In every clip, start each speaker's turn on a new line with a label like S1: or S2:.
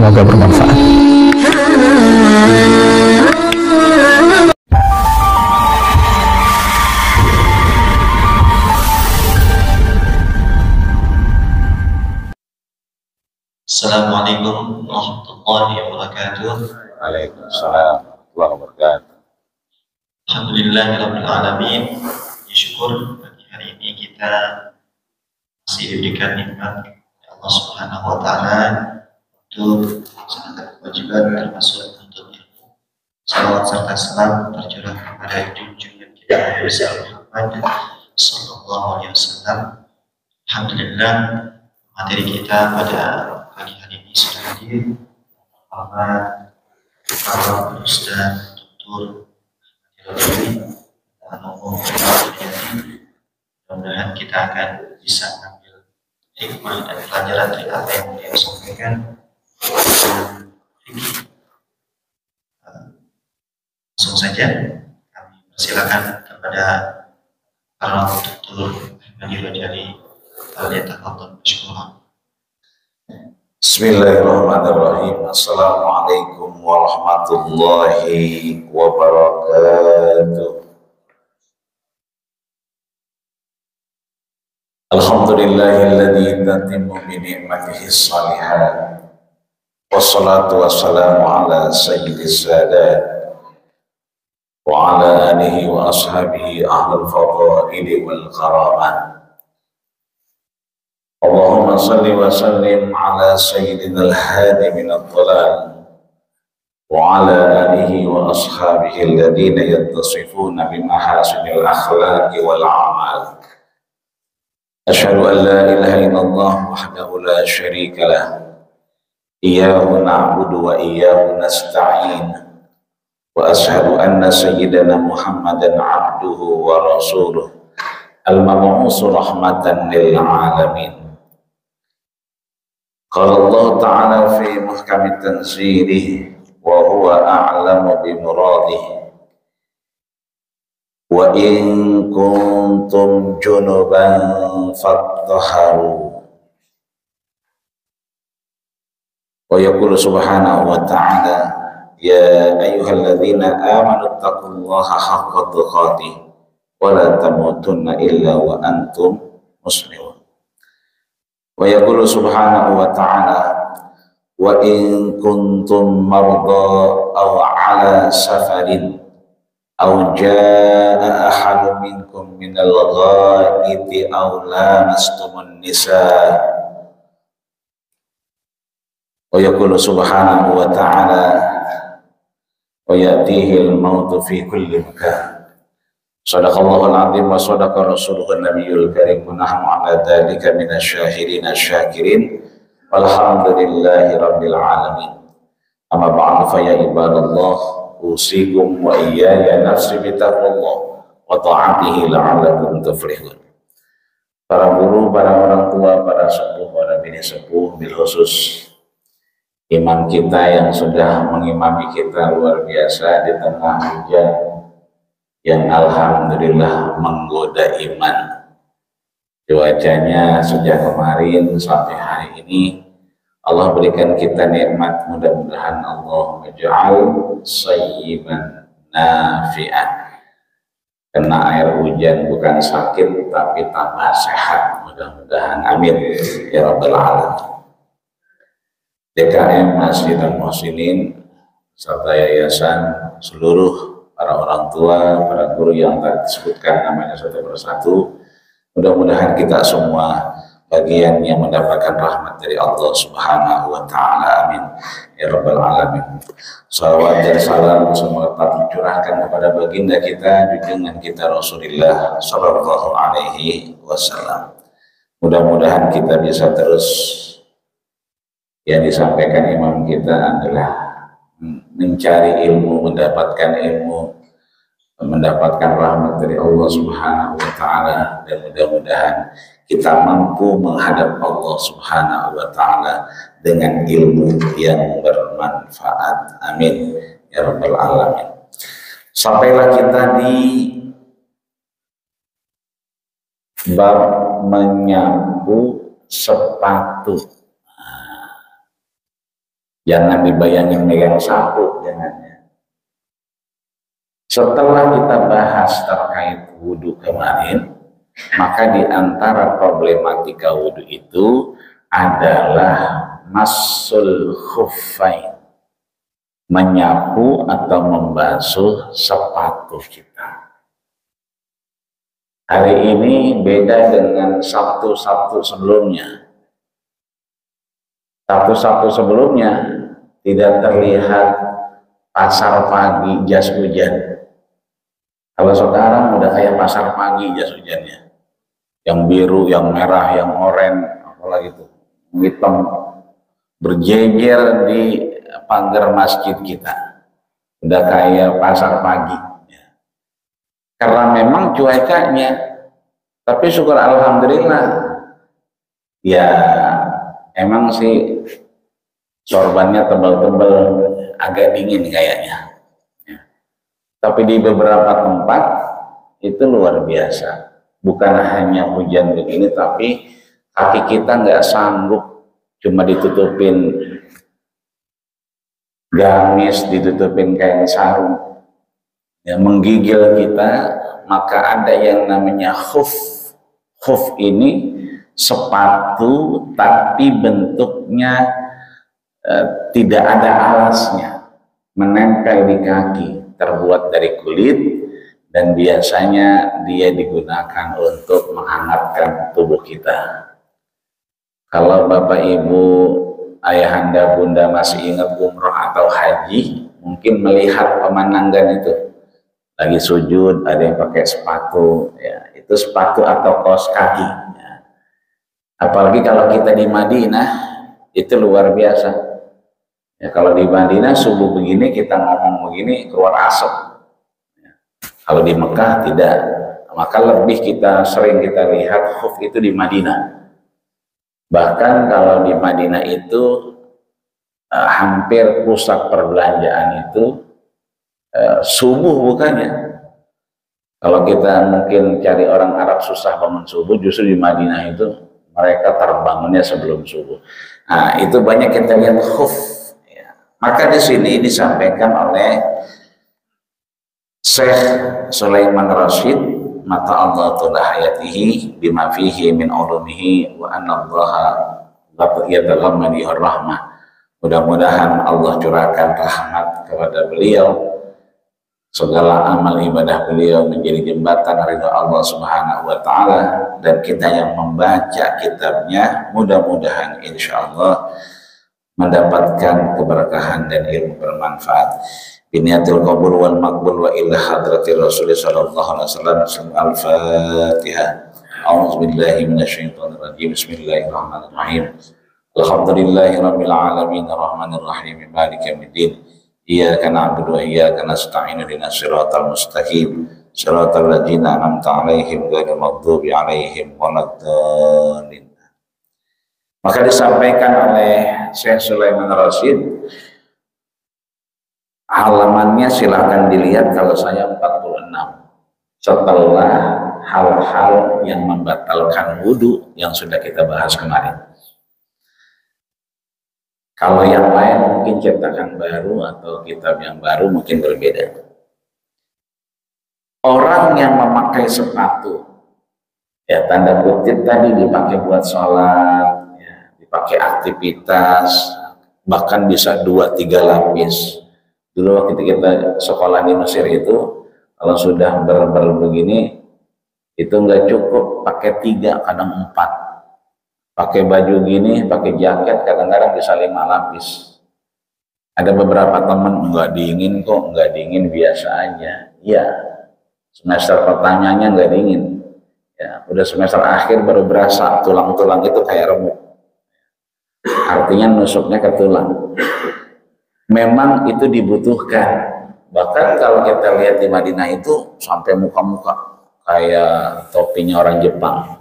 S1: Semoga bermanfaat.
S2: Assalamualaikum warahmatullahi wabarakatuh.
S3: Waalaikumsalam warahmatullahi wabarakatuh.
S2: Alhamdulillahirabbil alamin. Syukur bagi hari ini kita masih diberikan nikmat oleh Allah Subhanahu wa taala untuk melaksanakan kewajiban termasuk untuk ilmu. Salawat serta salam tercurah kepada junjungan kita Nabi Muhammad sallallahu alaihi wasallam. Alhamdulillah, materi kita pada pagi hari ini sudah hadir Bapak Ustaz Dr. Mudah-mudahan kita akan bisa mengambil hikmah dan pelajaran dari apa yang beliau sampaikan. Langsung saja kami persilakan kepada para tutur dari Al-Yatafadhal Mashkuran.
S3: Bismillahirrahmanirrahim. Assalamualaikum warahmatullahi wabarakatuh. Alhamdulillahilladzi tatimmu bi ni'matihi shalihat. Wassalatu wassalamu ala sayyidis sadat wa ala alihi wa ashabihi ahlul fadaili wal karamah. Allahumma salli wa sallim ala sayyidina al-hadi min ad-dhalal wa ala alihi wa ashabihi alladhina yattasifuna bi mahasinil akhlaqi wal a'mal. Asyhadu an la ilaha illallah wahdahu la syarika lah. Iyyahu na'budu wa iyyahu nasta'in. Wa asyhadu anna sayyidana Muhammadan 'abduhu wa rasuluh al-mab'uts rahmatan lil 'alamin. Qala Allah Ta'ala fi muhkami tanzilih wa huwa a'lamu bi muradih. Wa in kuntum junuban fattaharu. Wa yaqulu subhanahu wa ta'ala ya ayyuhalladzina amanu taqullaha haqqa tuqatih wa la tamutunna illa wa antum muslimun. Wa yaqulu subhanahu wa ta'ala wa in kuntum marda aw ala safarin aw jaa ahadun minkum minal ghaiti aw lamastumun nisa. Wa yaqulu subhanahu wa ta'ala wa ya'tihil mautu fi kulli makan. Shadaqallahul azim wa shadaqa rasuluhun nabiyul karim wa nahnu ala dzalika minasyahidin asyakirin walhamdulillahi rabbil alamin. Amma ba'du fa ya ibadallah usikum wa iyaya nafsi bitaqwallah wa ta'atihi la'allakum tuflihun. Para guru, para orang tua, para sepuh, para bini sepuh, bil khusus imam kita yang sudah mengimami kita luar biasa di tengah hujan yang alhamdulillah menggoda iman. Cuacanya sejak kemarin sampai hari ini Allah berikan kita nikmat, mudah-mudahan Allah menja'al sayyiban nafi'an. Kena air hujan bukan sakit tapi tambah sehat, mudah-mudahan, amin ya rabbal alamin. DKM Masjid Al-Muhsinin serta yayasan, seluruh para orang tua, para guru yang tak disebutkan namanya satu persatu, mudah-mudahan kita semua bagian yang mendapatkan rahmat dari Allah Subhanahu wa ta'ala, amin ya rabbal alamin. Salawat dan salam semoga tetap dicurahkan kepada baginda kita, junjungan kita Rasulullah sallallahu alaihi wasallam. Mudah-mudahan kita bisa terus, yang disampaikan imam kita adalah mencari ilmu, mendapatkan ilmu, mendapatkan rahmat dari Allah Subhanahu wa ta'ala, dan mudah-mudahan kita mampu menghadap Allah Subhanahu wa ta'ala dengan ilmu yang bermanfaat, amin ya rabbal alamin. Sampailah kita di bab menyapu sepatu. Jangan dibayangin megang sapu, jangan ya. Setelah kita bahas terkait wudhu kemarin, maka di antara problematika wudhu itu adalah masul khuffain, menyapu atau membasuh sepatu kita. Hari ini beda dengan Sabtu-Sabtu sebelumnya. Sabtu-Sabtu sebelumnya tidak terlihat pasar pagi jas hujan. Kalau sekarang udah kayak pasar pagi jas hujannya. Yang biru, yang merah, yang oranye, apalagi itu, hitam, berjejer di pagar masjid kita. Udah kayak pasar pagi. Karena memang cuacanya, tapi syukur alhamdulillah, ya emang sih sorbannya tebal-tebal, agak dingin kayaknya. Tapi di beberapa tempat itu luar biasa. Bukan hanya hujan begini, tapi kaki kita nggak sanggup, cuma ditutupin gamis, ditutupin kain sarung, ya, menggigil kita. Maka ada yang namanya khuf. Khuf ini sepatu tapi bentuknya tidak ada alasnya, menempel di kaki, terbuat dari kulit, dan biasanya dia digunakan untuk menghangatkan tubuh kita. Kalau Bapak Ibu, ayahanda, bunda masih ingat umroh atau haji, mungkin melihat pemandangan itu. Lagi sujud, ada yang pakai sepatu, ya, itu sepatu atau kaos kaki. Ya. Apalagi kalau kita di Madinah, itu luar biasa. Ya, kalau di Madinah subuh begini, kita ngomong begini, keluar asap. Ya. Kalau di Mekah tidak. Maka lebih sering kita lihat khuf itu di Madinah. Bahkan kalau di Madinah itu hampir pusat perbelanjaan itu subuh bukannya. Kalau kita mungkin cari orang Arab susah bangun subuh, justru di Madinah itu mereka terbangunnya sebelum subuh. Nah, itu banyak kita lihat khuf. Maka di sini disampaikan oleh Syekh Sulaiman Rashid, mata Allah ta'ala hayatihi bima fihi min ulumihi wa anna allaha yataghammadi rahmah. Mudah-mudahan Allah curahkan rahmat kepada beliau, segala amal ibadah beliau menjadi jembatan ridha Allah Subhanahu wa taala, dan kita yang membaca kitabnya mudah-mudahan insyaallah mendapatkan keberkahan dan ilmu bermanfaat. Biniatul qabul wal maqbul wa ila hadratir Rasul sallallahu alaihi wasallam. Al-Fatihah. A'udzubillahi minasyaitonir rajim. Bismillahirrahmanirrahim. Alhamdulillahirabbil alamin arrahmanir rahim maliki yaumiddin. Iyyaka na'budu wa iyyaka nasta'in ihdinas siratal mustaqim. Siratal ladzina an'amta 'alaihim ghairil maghdubi 'alaihim waladdallin. Maka disampaikan oleh Syekh Sulaiman Rashid, halamannya silahkan dilihat kalau saya 46, setelah hal-hal yang membatalkan wudhu yang sudah kita bahas kemarin. Kalau yang lain mungkin cetakan baru atau kitab yang baru mungkin berbeda. Orang yang memakai sepatu, ya tanda kutip tadi, dipakai buat sholat, pakai aktivitas, bahkan bisa 2-3 lapis. Dulu waktu kita sekolah di Mesir itu, kalau sudah begini, itu nggak cukup pakai 3, kadang 4. Pakai baju gini, pakai jaket, kadang-kadang bisa 5 lapis. Ada beberapa teman, nggak dingin kok, nggak dingin, biasa aja. Iya, semester pertanyaannya nggak dingin. Ya, udah semester akhir baru berasa tulang-tulang itu kayak remuk. Artinya nusuknya ke tulang. Memang itu dibutuhkan. Bahkan kalau kita lihat di Madinah itu sampai muka-muka kayak topinya orang Jepang.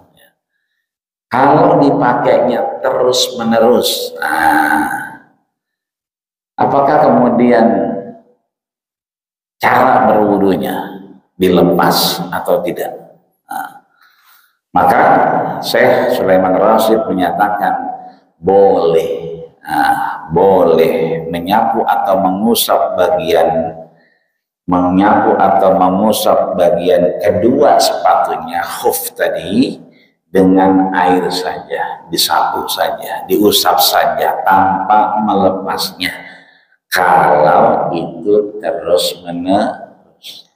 S3: Kalau dipakainya terus menerus, apakah kemudian cara berwudunya dilepas atau tidak? Maka Syekh Sulaiman Rashid menyatakan boleh, boleh menyapu atau mengusap bagian kedua sepatunya khuf tadi dengan air saja, disapu saja, diusap saja tanpa melepasnya. Kalau itu terus menerus,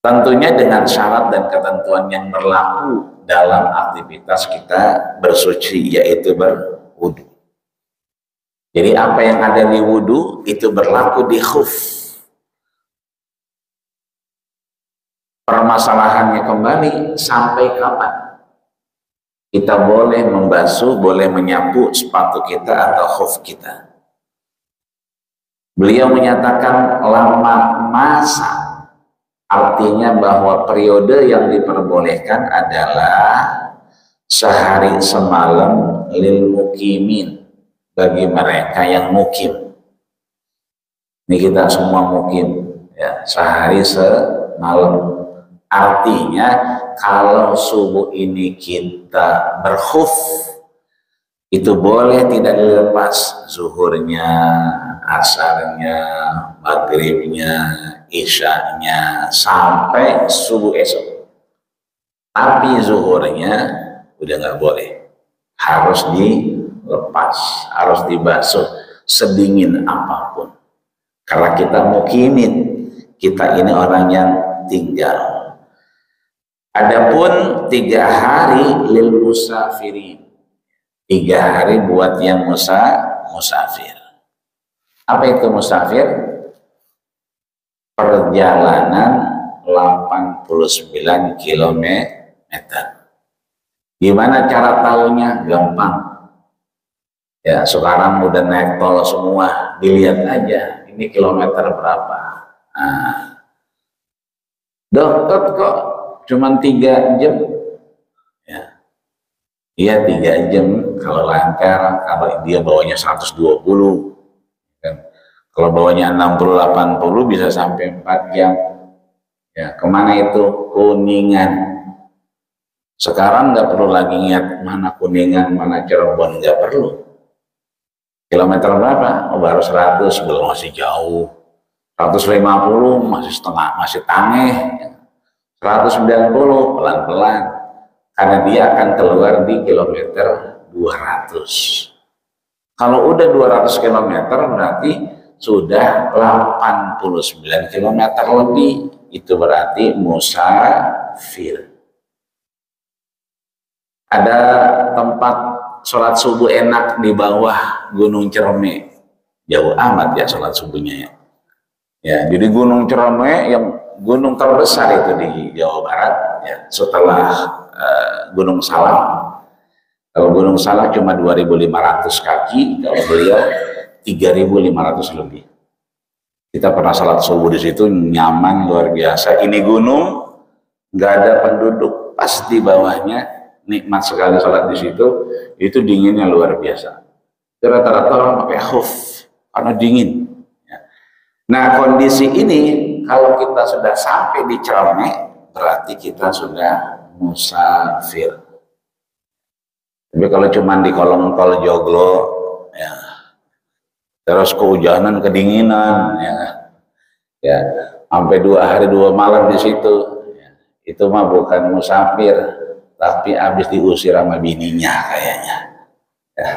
S3: tentunya dengan syarat dan ketentuan yang berlaku dalam aktivitas kita bersuci, yaitu berwudu. Jadi apa yang ada di wudu itu berlaku di khuf. Permasalahannya kembali, sampai kapan kita boleh membasuh, boleh menyapu sepatu kita atau khuf kita. Beliau menyatakan lama masa, artinya bahwa periode yang diperbolehkan adalah sehari semalam lil mukimin, bagi mereka yang mukim. Ini kita semua mukim, ya, sehari semalam. Artinya kalau subuh ini kita berkhuf, itu boleh tidak dilepas zuhurnya, asarnya, maghribnya, isyanya sampai subuh esok. Tapi zuhurnya udah nggak boleh, harus dilepas, harus dibasuh sedingin apapun. Karena kita mukimin, kita ini orang yang tinggal. Adapun 3 hari lil musafirin, 3 hari buat yang musafir. Apa itu musafir? Perjalanan 89 km. Gimana cara tahunya? Gampang. Ya, sekarang udah naik tol semua, dilihat aja ini kilometer berapa. Nah, deket kok, cuman 3 jam. Ya, iya 3 jam kalau lancar. Kalau dia bawanya 120, kan? Kalau bawanya 60-80 bisa sampai 4 jam. Ya, kemana itu? Kuningan. Sekarang nggak perlu lagi ingat mana Kuningan, mana Cirebon, nggak perlu. Kilometer berapa? Oh, baru 100, belum, masih jauh. 150 masih setengah, masih tangeh. 190 pelan-pelan, karena dia akan keluar di kilometer 200. Kalau udah 200 km berarti sudah 89 km lebih. Itu berarti musafir. Ada tempat sholat subuh enak di bawah Gunung Ciremai. Jauh amat ya sholat subuhnya ya. Ya, jadi Gunung Ciremai yang gunung terbesar itu di Jawa Barat, ya, setelah Gunung Salak. Kalau Gunung Salak cuma 2.500 kaki, kalau beliau 3.500 lebih. Kita pernah salat subuh di situ, nyaman luar biasa. Ini gunung nggak ada penduduk, pas di bawahnya, nikmat sekali salat di situ. Itu dinginnya luar biasa. Rata-rata orang pakai khuf karena dingin. Nah, kondisi ini kalau kita sudah sampai di Ciremai berarti kita sudah musafir. Tapi kalau cuma di kolong tol joglo, ya, terus kehujanan, kedinginan, ya, sampai 2 hari 2 malam di situ, ya, itu mah bukan musafir, tapi habis diusir sama bininya kayaknya. Ya.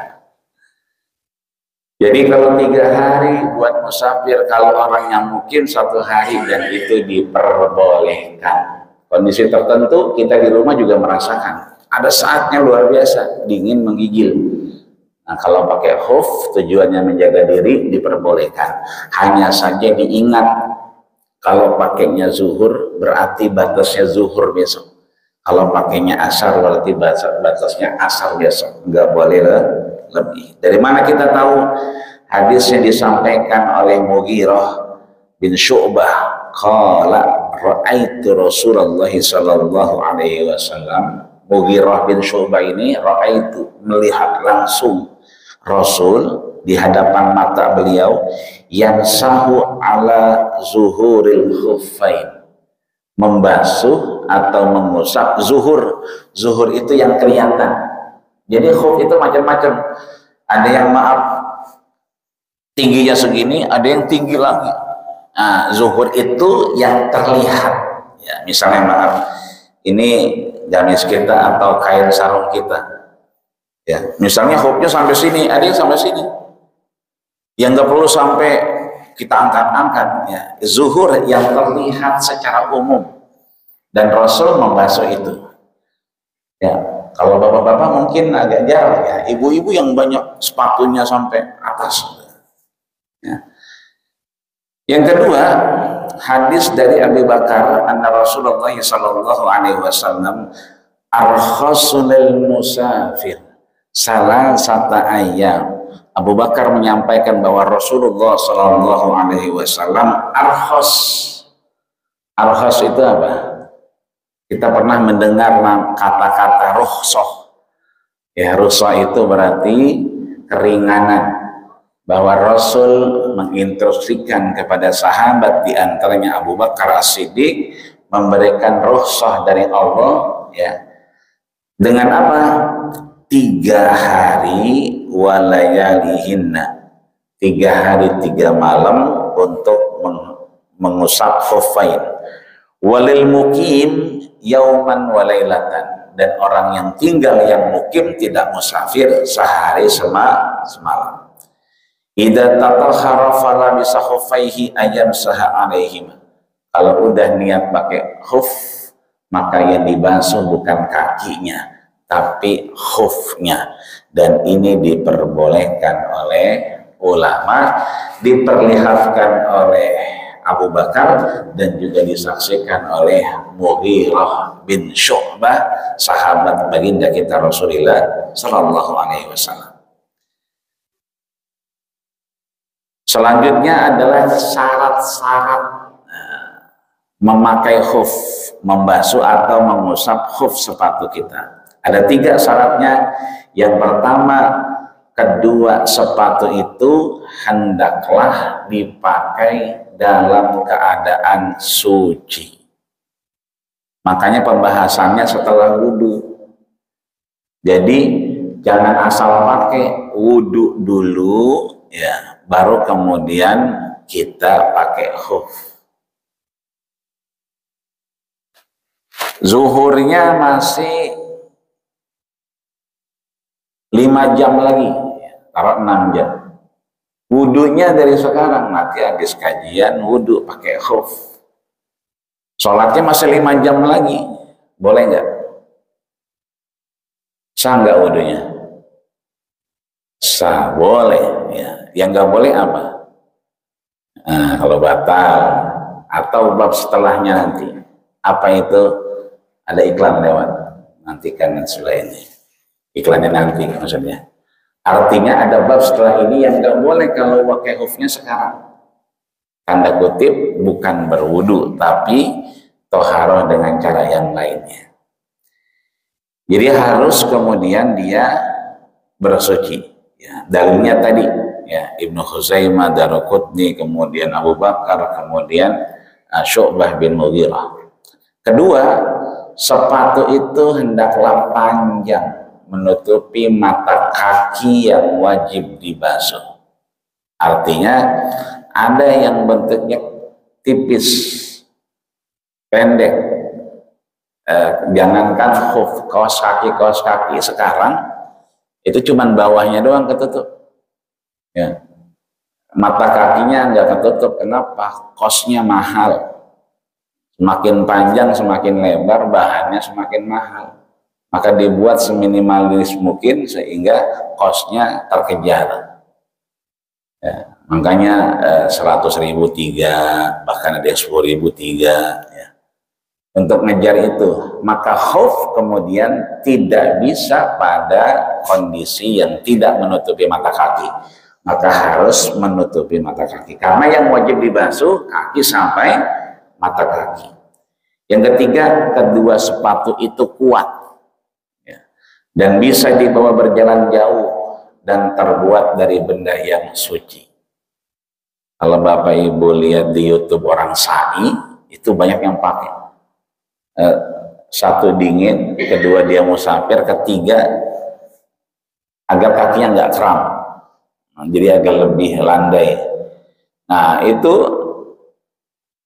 S3: Jadi kalau 3 hari buat musafir, kalau orang yang mungkin 1 hari, dan itu diperbolehkan. Kondisi tertentu kita di rumah juga merasakan. Ada saatnya luar biasa, dingin menggigil. Nah, kalau pakai khuf tujuannya menjaga diri, diperbolehkan. Hanya saja diingat, kalau pakainya zuhur berarti batasnya zuhur besok. Kalau pakainya asar berarti batasnya asar besok. Nggak boleh lebih. Dari mana kita tahu? Hadisnya disampaikan oleh Mughirah bin Syu'bah. Qala ra'aitu Rasulullah sallallahu alaihi wasallam. Mughirah bin Syu'bah ini ra'aitu, melihat langsung Rasul di hadapan mata beliau, yamsahu ala zuhuril khuffain, membasuh atau mengusap zuhur. Zuhur itu yang kelihatan, Jadi khuf itu macam-macam. Ada yang maaf tingginya segini, ada yang tinggi lagi. Nah, zuhur itu yang terlihat. Ya, misalnya maaf, ini gamis kita atau kain sarung kita. Ya, misalnya khufnya sampai sini, ada yang sampai sini. Yang nggak perlu sampai kita angkat-angkat. Ya, zuhur yang terlihat secara umum. Dan Rasul membasuh itu. Ya, kalau bapak-bapak mungkin agak jarang ya. Ibu-ibu yang banyak sepatunya sampai atas. Ya. Yang kedua, hadis dari Abu Bakar anna Rasulullah sallallahu alaihi wasallam arkhasul musafir salasata ayyam. Abu Bakar menyampaikan bahwa Rasulullah sallallahu alaihi wasallam arkhas. Arkhas itu apa? Kita pernah mendengar kata-kata rukhsah. Ya, rukhsah itu berarti keringanan. Bahwa Rasul menginstruksikan kepada sahabat, di antaranya Abu Bakar As-Siddiq, memberikan rukhsah dari Allah, ya, dengan apa? 3 hari walayalihinna, 3 hari 3 malam untuk mengusap khuffain. Walil mukim yauman walailatan, dan orang yang tinggal yang mukim tidak musafir sehari semalam. Idza tatahhara fala bisa khuffaihi ayam saha alaihim. Kalau udah niat pakai khuf, maka yang dibasuh bukan kakinya, tapi khufnya. Dan ini diperbolehkan oleh ulama, diperlihatkan oleh Abu Bakar, dan juga disaksikan oleh Mughirah bin Syu'bah, sahabat baginda kita Rasulullah sallallahu alaihi wasallam. Selanjutnya adalah syarat-syarat memakai khuf, membasuh atau mengusap khuf sepatu kita. Ada 3 syaratnya. Yang pertama, kedua sepatu itu hendaklah dipakai dalam keadaan suci. Makanya pembahasannya setelah wudhu. Jadi jangan asal pakai, wudhu dulu, ya, baru kemudian kita pakai khuf. Zuhurnya masih 5 jam lagi, taruh 6 jam. Wudhunya dari sekarang, nanti habis kajian wudhu pakai khuf. Sholatnya masih 5 jam lagi, boleh nggak? Sah nggak wudhunya? Sah, boleh. Ya. Yang nggak boleh apa? Nah, kalau batal atau bab setelahnya nanti, apa itu? Ada iklan lewat, nantikan setelah ini. Iklannya nanti maksudnya. Artinya ada bab setelah ini yang nggak boleh kalau pakai khufnya sekarang. Tanda kutip bukan berwudu, tapi toharoh dengan cara yang lainnya. Jadi harus kemudian dia bersuci. Ya, dalilnya tadi, ya, Ibnu Khuzaimah, Daruqutni, kemudian Abu Bakar, kemudian Syu'bah bin Mughirah. Kedua, sepatu itu hendaklah panjang, menutupi mata kaki yang wajib dibasuh. Artinya ada yang bentuknya tipis, pendek. Jangankan khuf, kaos kaki sekarang itu cuman bawahnya doang ketutup. Ya. Mata kakinya nggak ketutup. Kenapa? Kosnya mahal. Semakin panjang, semakin lebar, bahannya semakin mahal. Maka dibuat seminimalis mungkin sehingga kosnya terkejar. Ya. Makanya 100.000 3, bahkan ada yang 10.000 3. Ya. Untuk ngejar itu, maka khuf kemudian tidak bisa pada kondisi yang tidak menutupi mata kaki, maka harus menutupi mata kaki, karena yang wajib dibasuh kaki sampai mata kaki. Yang ketiga, kedua sepatu itu kuat, ya, dan bisa dibawa berjalan jauh dan terbuat dari benda yang suci. Kalau Bapak Ibu lihat di YouTube orang sa'i, itu banyak yang pakai. Satu dingin, kedua dia musafir, ketiga agar kakinya nggak kram, jadi agak lebih landai. Nah, itu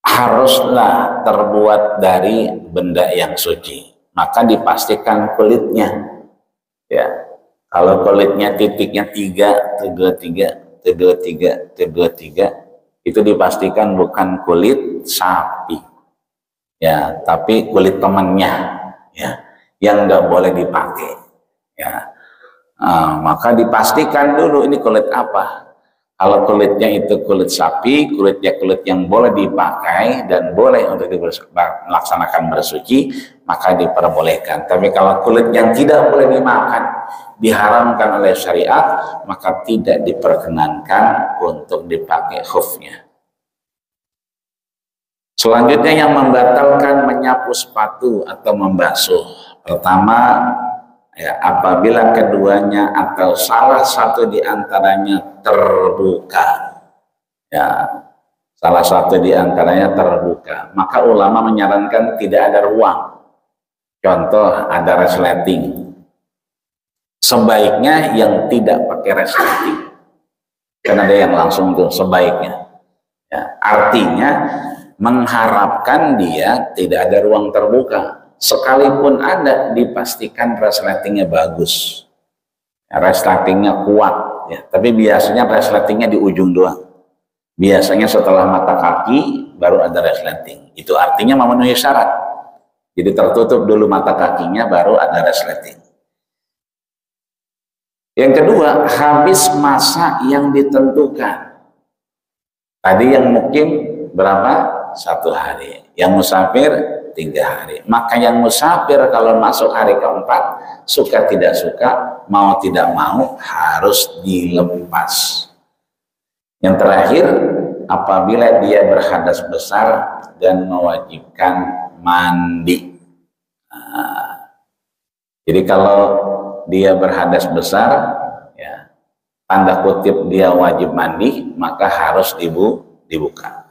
S3: haruslah terbuat dari benda yang suci. Maka dipastikan kulitnya, ya. Kalau kulitnya titiknya 3, T23, T23, T23, itu dipastikan bukan kulit sapi, ya, tapi kulit temannya, ya, yang nggak boleh dipakai, ya. Maka dipastikan dulu ini kulit apa. Kalau kulitnya itu kulit sapi, kulitnya kulit yang boleh dipakai dan boleh untuk melaksanakan bersuci, maka diperbolehkan. Tapi kalau kulit yang tidak boleh dimakan, diharamkan oleh syariat, maka tidak diperkenankan untuk dipakai khufnya. Selanjutnya yang membatalkan menyapu sepatu atau membasuh. Pertama, ya, apabila keduanya atau salah satu di antaranya terbuka, ya, salah satu di antaranya terbuka, maka ulama menyarankan tidak ada ruang. Contoh, ada resleting, sebaiknya yang tidak pakai resleting, karena ada yang langsung tuh sebaiknya, ya, artinya mengharapkan dia tidak ada ruang terbuka. Sekalipun ada, dipastikan resletingnya bagus, resletingnya kuat, ya. Tapi biasanya resletingnya di ujung doang. Biasanya setelah mata kaki baru ada resleting. Itu artinya memenuhi syarat. Jadi tertutup dulu mata kakinya baru ada resleting. Yang kedua, habis masa yang ditentukan. Tadi yang mukim berapa? 1 hari. Yang musafir 3 hari. Maka yang musafir kalau masuk hari keempat, suka tidak suka, mau tidak mau, harus dilepas. Yang terakhir, apabila dia berhadas besar dan mewajibkan mandi. Jadi kalau dia berhadas besar, ya, tanda kutip dia wajib mandi, maka harus dibuka.